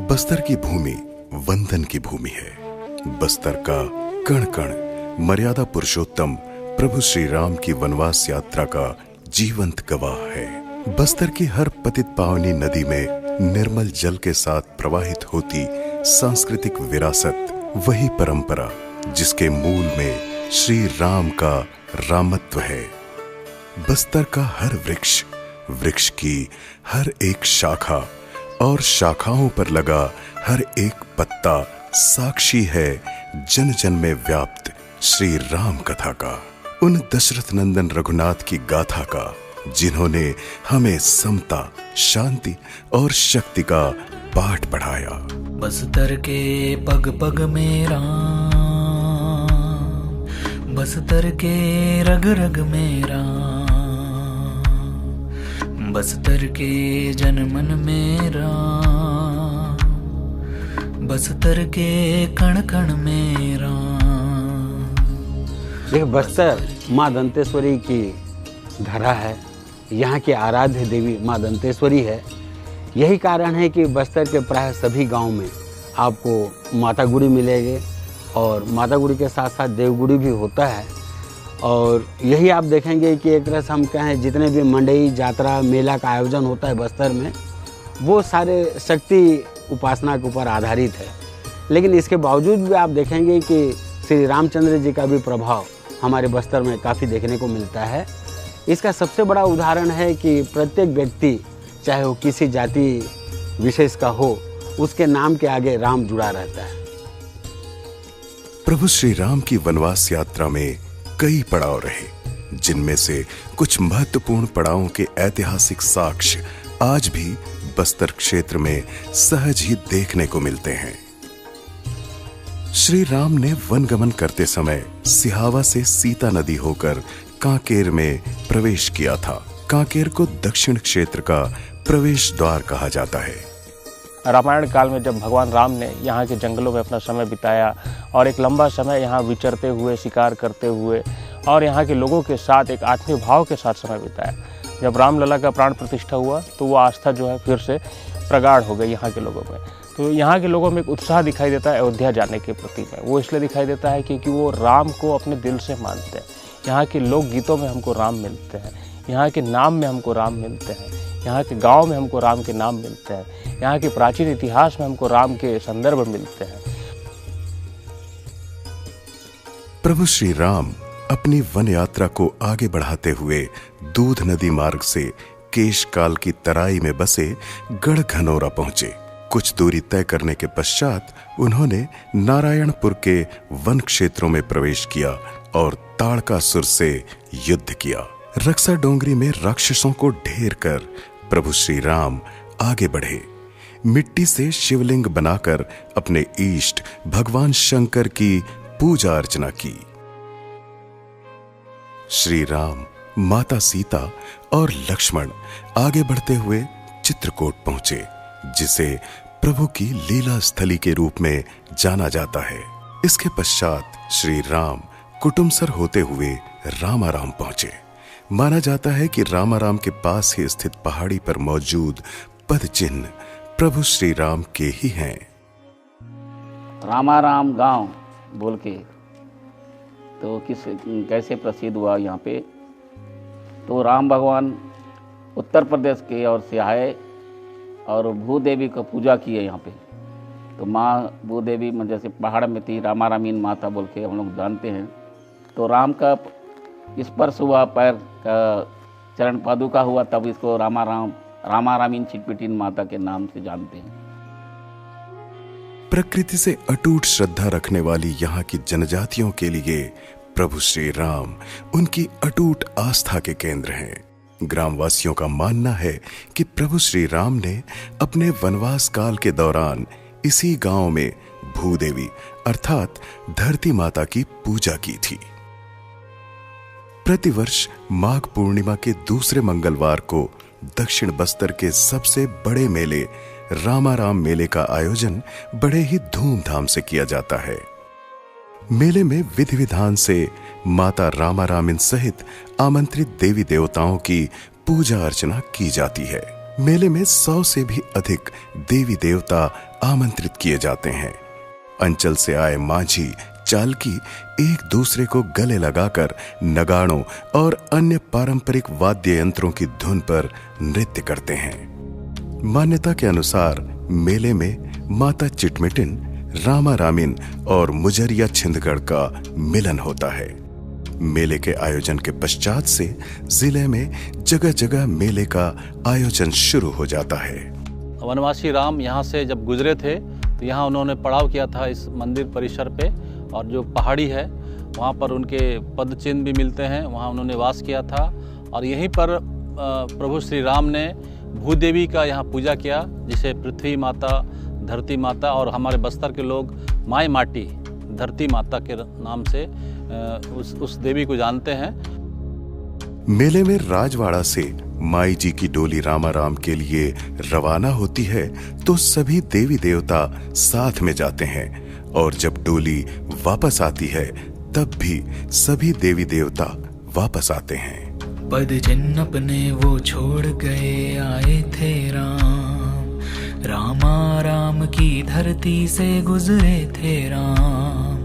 बस्तर की भूमि वंदन की भूमि है। बस्तर का कण कण मर्यादा पुरुषोत्तम प्रभु श्री राम की वनवास यात्रा का जीवंत गवाह है। बस्तर की हर पतित पावनी नदी में निर्मल जल के साथ प्रवाहित होती सांस्कृतिक विरासत, वही परंपरा जिसके मूल में श्री राम का रामत्व है। बस्तर का हर वृक्ष, वृक्ष की हर एक शाखा और शाखाओं पर लगा हर एक पत्ता साक्षी है जन जन में व्याप्त श्री राम कथा का, उन दशरथ नंदन रघुनाथ की गाथा का, जिन्होंने हमें समता, शांति और शक्ति का पाठ पढ़ाया। बस्तर के पग पग में राम, बस्तर के रग रग में राम, बस्तर के जन मन में राम, बस्तर के कण कण में राम। देख, बस्तर माँ दंतेश्वरी की धरा है। यहाँ की आराध्य देवी माँ दंतेश्वरी है। यही कारण है कि बस्तर के प्राय सभी गांव में आपको माता गुड़ी मिलेंगे और माता गुड़ी के साथ साथ देवगुड़ी भी होता है। और यही आप देखेंगे कि एक तरह से हम कहें जितने भी मंडई, जात्रा, मेला का आयोजन होता है बस्तर में, वो सारे शक्ति उपासना के ऊपर आधारित है। लेकिन इसके बावजूद भी आप देखेंगे कि श्री रामचंद्र जी का भी प्रभाव हमारे बस्तर में काफ़ी देखने को मिलता है। इसका सबसे बड़ा उदाहरण है कि प्रत्येक व्यक्ति, चाहे वो किसी जाति विशेष का हो, उसके नाम के आगे राम जुड़ा रहता है। प्रभु श्री राम की वनवास यात्रा में कई पड़ाव रहे, जिनमें से कुछ महत्वपूर्ण पड़ावों के ऐतिहासिक साक्ष्य आज भी बस्तर क्षेत्र में सहज ही देखने को मिलते हैं। श्री राम ने वनगमन करते समय सिहावा से सीता नदी होकर कांकेर में प्रवेश किया था। कांकेर को दक्षिण क्षेत्र का प्रवेश द्वार कहा जाता है। रामायण काल में जब भगवान राम ने यहाँ के जंगलों में अपना समय बिताया और एक लंबा समय यहाँ विचरते हुए, शिकार करते हुए और यहाँ के लोगों के साथ एक आत्मीय भाव के साथ समय बिताया, जब रामलला का प्राण प्रतिष्ठा हुआ तो वो आस्था जो है फिर से प्रगाढ़ हो गई यहाँ के लोगों में। तो यहाँ के लोगों में एक उत्साह दिखाई देता है अयोध्या जाने के प्रति में। वो इसलिए दिखाई देता है क्योंकि वो राम को अपने दिल से मानते हैं। यहाँ के लोकगीतों में हमको राम मिलते हैं, यहाँ के नाम में हमको राम मिलते हैं, यहाँ के गांव में हमको राम के नाम मिलते हैं, यहाँ के प्राचीन इतिहास में हमको राम के संदर्भ मिलते हैं। प्रभु श्री राम अपनी वन यात्रा को आगे बढ़ाते हुए दूध नदी मार्ग से केशकाल की तराई में बसे गढ़ घनौरा पहुंचे। कुछ दूरी तय करने के पश्चात उन्होंने नारायणपुर के वन क्षेत्रों में प्रवेश किया और ताड़कासुर से युद्ध किया। रक्सा डोंगरी में राक्षसों को ढेर कर प्रभु श्री राम आगे बढ़े। मिट्टी से शिवलिंग बनाकर अपने इष्ट भगवान शंकर की पूजा अर्चना की। श्री राम, माता सीता और लक्ष्मण आगे बढ़ते हुए चित्रकूट पहुंचे, जिसे प्रभु की लीला स्थली के रूप में जाना जाता है। इसके पश्चात श्री राम कुटुमसर होते हुए रामाराम पहुंचे। माना जाता है कि रामाराम के पास ही स्थित पहाड़ी पर मौजूद पद चिन्ह प्रभु श्री राम के ही हैं। रामाराम गांव बोल के तो कैसे प्रसिद्ध हुआ यहाँ पे, तो राम भगवान उत्तर प्रदेश के ओर से आए और भूदेवी को पूजा किए यहाँ पे। तो माँ भूदेवी जैसे पहाड़ में थी, रामारामीन माता बोल के हम लोग जानते हैं। तो राम का स्पर्श हुआ, पैर का चरण पादुका हुआ, तब इसको रामारामीन छिटपिटीन माता के नाम से जानते हैं। प्रकृति से अटूट श्रद्धा रखने वाली यहाँ की जनजातियों के लिए प्रभु श्री राम उनकी अटूट आस्था के केंद्र हैं। ग्रामवासियों का मानना है कि प्रभु श्री राम ने अपने वनवास काल के दौरान इसी गांव में भूदेवी अर्थात धरती माता की पूजा की थी। प्रतिवर्ष माघ पूर्णिमा के दूसरे मंगलवार को दक्षिण बस्तर के सबसे बड़े मेले रामाराम मेले का आयोजन बड़े ही धूमधाम से किया जाता है। मेले में विधि विधान से माता रामारामिन सहित आमंत्रित देवी देवताओं की पूजा अर्चना की जाती है। मेले में 100 से भी अधिक देवी देवता आमंत्रित किए जाते हैं। अंचल से आए माझी चालकी एक दूसरे को गले लगाकर नगाड़ों और अन्य पारंपरिक वाद्य यंत्रों की धुन पर नृत्य करते हैं। मान्यता के अनुसार मेले में माता चिटमिटिन, रामा रामिन और मुजरिया छिंदगढ़ का मिलन होता है। मेले के आयोजन के पश्चात से जिले में जगह जगह मेले का आयोजन शुरू हो जाता है। वनवासी राम यहाँ से जब गुजरे थे तो यहाँ उन्होंने पड़ाव किया था इस मंदिर परिसर पे, और जो पहाड़ी है वहाँ पर उनके पद चिन्ह भी मिलते हैं, वहाँ उन्होंने वास किया था। और यहीं पर प्रभु श्री राम ने भूदेवी का यहाँ पूजा किया, जिसे पृथ्वी माता, धरती माता और हमारे बस्तर के लोग माई माटी, धरती माता के नाम से उस देवी को जानते हैं। मेले में राजवाड़ा से माई जी की डोली रामाराम के लिए रवाना होती है तो सभी देवी देवता साथ में जाते हैं, और जब डोली वापस आती है तब भी सभी देवी देवता वापस आते हैं। पद चिन्ह अपने वो छोड़ गए आए थे रामा राम की धरती से गुजरे थे राम।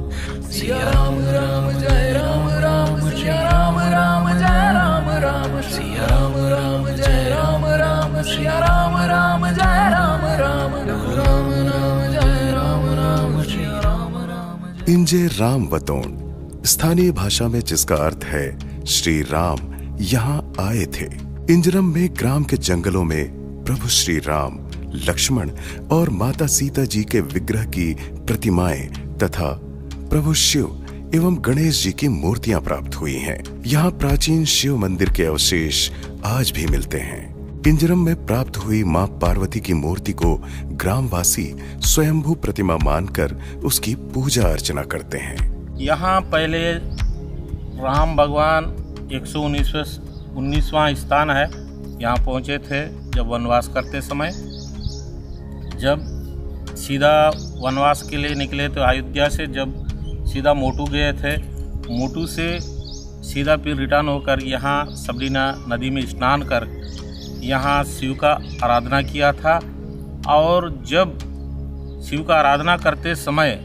सिया राम राम जय राम राम, सिया राम राम जय राम राम, सिया राम राम जय राम राम, सिया राम राम जय राम राम, राम राम जय राम राम, सिया राम राम। इंजे राम वतोन स्थानीय भाषा में जिसका अर्थ है श्री राम यहाँ आए थे। इंजरम में ग्राम के जंगलों में प्रभु श्री राम, लक्ष्मण और माता सीता जी के विग्रह की प्रतिमाएं तथा प्रभु शिव एवं गणेश जी की मूर्तियां प्राप्त हुई हैं। यहाँ प्राचीन शिव मंदिर के अवशेष आज भी मिलते हैं। इंजरम में प्राप्त हुई मां पार्वती की मूर्ति को ग्रामवासी स्वयंभू प्रतिमा मानकर उसकी पूजा अर्चना करते हैं। यहाँ पहले राम भगवान 119वां स्थान है, यहाँ पहुँचे थे जब वनवास करते समय। जब सीधा वनवास के लिए निकले तो अयोध्या से जब सीधा मोटू गए थे, मोटू से सीधा फिर रिटर्न होकर यहाँ सबरीना नदी में स्नान कर यहाँ शिव का आराधना किया था। और जब शिव का आराधना करते समय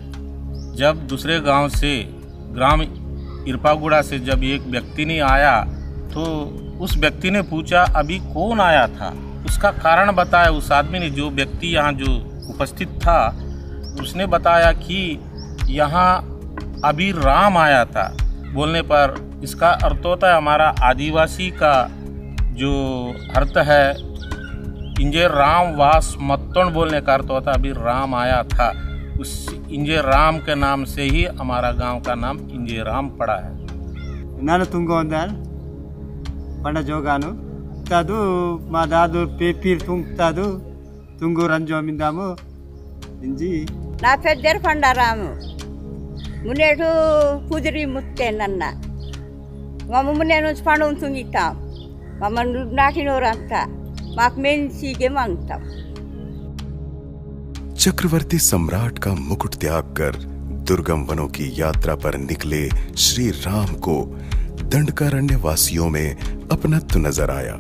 जब दूसरे गांव से, ग्राम इरपागुड़ा से जब एक व्यक्ति ने आया तो उस व्यक्ति ने पूछा अभी कौन आया था, उसका कारण बताया। उस आदमी ने, जो व्यक्ति यहाँ जो उपस्थित था, उसने बताया कि यहाँ अभी राम आया था। बोलने पर इसका अर्थ होता है, हमारा आदिवासी का जो अर्थ है इंजे राम वास मत्तोण बोलने का अर्थ होता है अभी राम आया था। उस इंजे राम के नाम से ही हमारा गांव का नाम इंजे राम पड़ा है। नानु तुंगोंदन पंडा जोगानु तादु मा दादु पेपीर तुंग तादु तुंगो रंजो मिंदामो इंजी ना पेद्दर पंडा रामु मुनेटू पुजरी मुत्ते नन्ना मम मुनेनु पंडुम तुंगिताम मम नाटिनोरंता माक मेंसीगे मांगताम। चक्रवर्ती सम्राट का मुकुट त्याग कर दुर्गम वनों की यात्रा पर निकले श्री राम को दंडकारण्य वासियों में अपनत्व नजर आया।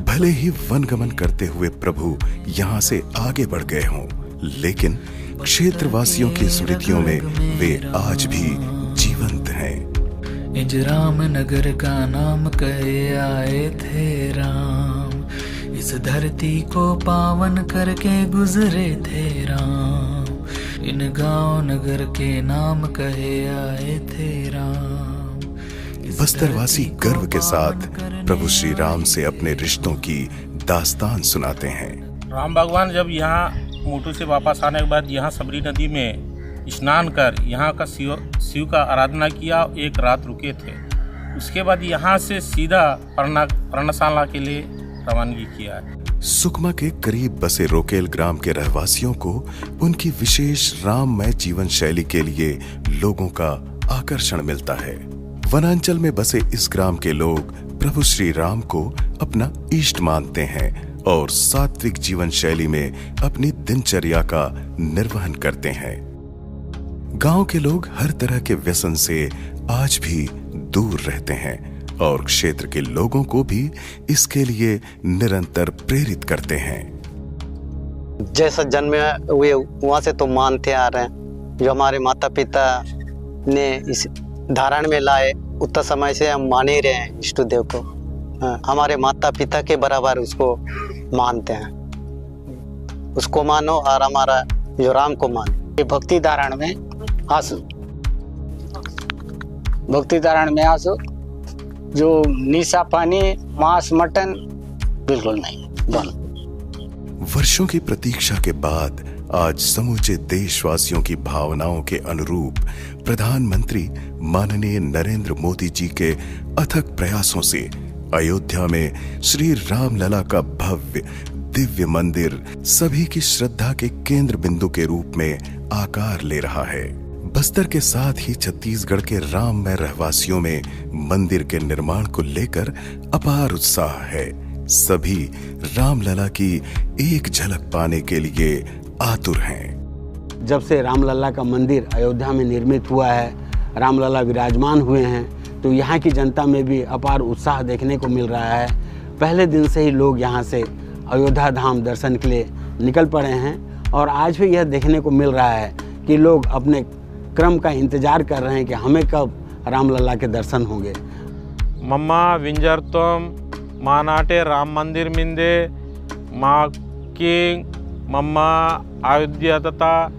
भले ही वनगमन करते हुए प्रभु यहाँ से आगे बढ़ गए हों, लेकिन क्षेत्रवासियों की स्मृतियों में वे आज भी जीवंत हैं। इंजराम नगर का नाम कहे आए थे राम, इस धरती को पावन करके गुजरे थे राम। इन गांव नगर के नाम कहे आए थे राम। बस्तरवासी गर्व के साथ प्रभु श्री राम से अपने रिश्तों की दास्तान सुनाते हैं। राम भगवान जब यहाँ मोटू से वापस आने के बाद यहाँ सबरी नदी में स्नान कर यहाँ का शिव का आराधना किया, एक रात रुके थे। उसके बाद यहाँ से सीधा पर्णशाला के लिए रवानगी किया है। सुकमा के करीब बसे रोकेल ग्राम के रहवासियों को उनकी विशेष राममय जीवन शैली के लिए लोगों का आकर्षण मिलता है। वनांचल में बसे इस ग्राम के लोग प्रभु श्री राम को अपना इष्ट मानते हैं और सात्विक जीवन शैली में अपनी दिनचर्या का निर्वहन करते हैं। गांव के लोग हर तरह के व्यसन से आज भी दूर रहते हैं और क्षेत्र के लोगों को भी इसके लिए निरंतर प्रेरित करते हैं। जैसा जन्मे हुए वहाँ से तो मानते आ रहे हैं। जो हमारे माता पिता ने इस धारण में लाए उतना समय से हम मान ही रहे हैं इष्ट देव को। हमारे माता पिता के बराबर उसको मानते हैं। उसको मानो और हमारा जो राम को मानो। भक्ति धारण में आंसू, भक्ति धारण में आंसू, जो नीसा पानी मांस मटन बिल्कुल नहीं बंद। वर्षों की प्रतीक्षा के बाद आज समूचे देशवासियों की भावनाओं के अनुरूप प्रधानमंत्री माननीय नरेंद्र मोदी जी के अथक प्रयासों से अयोध्या में श्री रामलला का भव्य दिव्य मंदिर सभी की श्रद्धा के केंद्र बिंदु के रूप में आकार ले रहा है। बस्तर के साथ ही छत्तीसगढ़ के राममय रहवासियों में मंदिर के निर्माण को लेकर अपार उत्साह है। सभी रामलला की एक झलक पाने के लिए आतुर हैं। जब से रामलला का मंदिर अयोध्या में निर्मित हुआ है, रामलला विराजमान हुए हैं, तो यहाँ की जनता में भी अपार उत्साह देखने को मिल रहा है। पहले दिन से ही लोग यहाँ से अयोध्या धाम दर्शन के लिए निकल पड़े हैं और आज भी यह देखने को मिल रहा है कि लोग अपने क्रम का इंतजार कर रहे हैं कि हमें कब रामलला के दर्शन होंगे। मम्मा विंजरतम मानाटे राम मंदिर मिंदे माँ किंग मम्मा अयोध्या तथा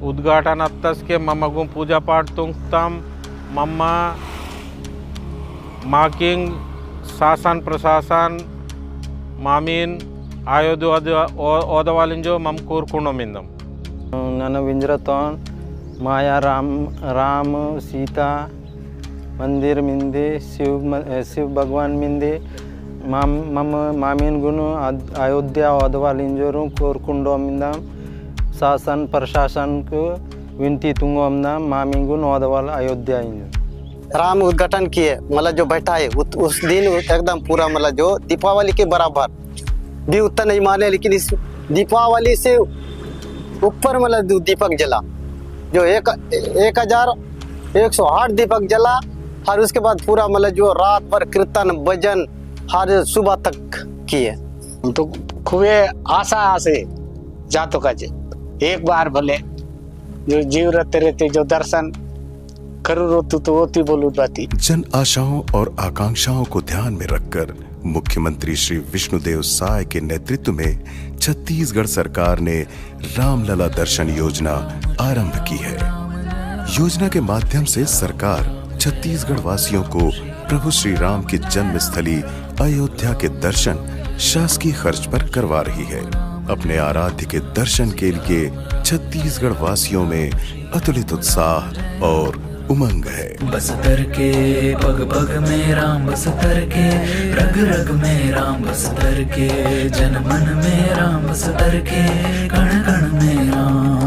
उद्घाटन अत्तस के मम्मगु पूजा पाठ तुंगतम मम्मा माँ किंग शासन प्रशासन मामीन अयोध्या ओदवालिंजो मम कोरकुंडो मिंदम नन विंजरतोन माया राम सीता मंदिर मिंदे शिव भगवान मिंदे मम मामीन गुनु अयोध्या ओदवालिंजोरु कोरकुंडो मिंदम शासन प्रशासन को विनती तुंगो मिंदम मामीन गुनु ओदवाल अयोध्या राम उद्घाटन किए मतलब जो बैठा है उस दिन एकदम पूरा मतलब जो दीपावली के बराबर भी उतना नहीं माने, लेकिन इस दीपावली से ऊपर मतलब दीपक जला जो 1108 दीपक जला। और उसके बाद पूरा मतलब जो रात भर कीर्तन भजन हर सुबह तक किए। हम तो खूब आशा से जातो का एक बार भले जो जीव रहते जो दर्शन करो रोतु तो होती बोलू बाती। जन आशाओं और आकांक्षाओं को ध्यान में रखकर मुख्यमंत्री श्री विष्णुदेव साय के नेतृत्व में छत्तीसगढ़ सरकार ने रामलला दर्शन योजना आरंभ की है। योजना के माध्यम से सरकार छत्तीसगढ़ वासियों को प्रभु श्री राम की जन्मस्थली अयोध्या के दर्शन शासकीय खर्च पर करवा रही है। अपने आराध्य के दर्शन के लिए छत्तीसगढ़ वासियों में अतुलित उत्साह और उमंग है। बस्तर के पग पग में राम, बस्तर के रग रग में राम, बस्तर के जन मन में राम, बस्तर के कण कण में राम।